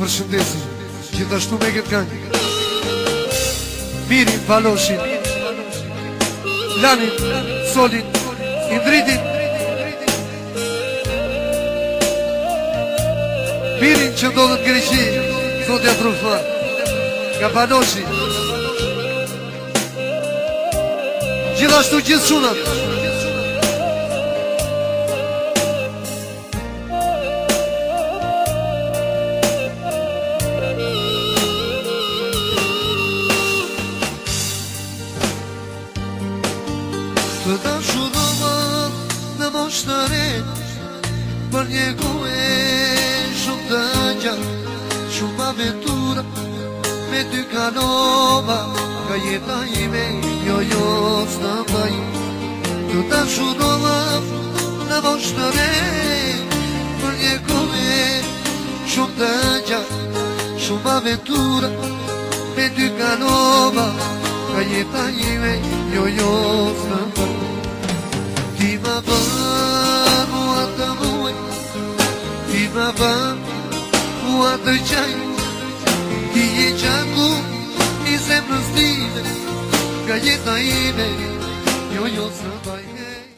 përshëndesim gjithashtu me këtë këngë Mirin, Baloshin, Lanin, Solin, Indritin, Mirin që ndodhët Greqi, Zotja Trufar, nga Baloshi, gjithashtu gjithë shunat. Të dashurohet në moshtëre për një kohë shumë të gjatë, shumë aventura me ty kalova, ka jeta ime, jo s'na mbaj. Të dashurohet në moshtëre për një kohë shumë të gjatë, shumë aventura me ty kalova, ka jeta ime, jo s'na mbaj. Ti ma bën mua të muaj, ti ma bën mua të qaj, ti je qaku i zemrës time, ka jeta ime, jo s'na mbaj.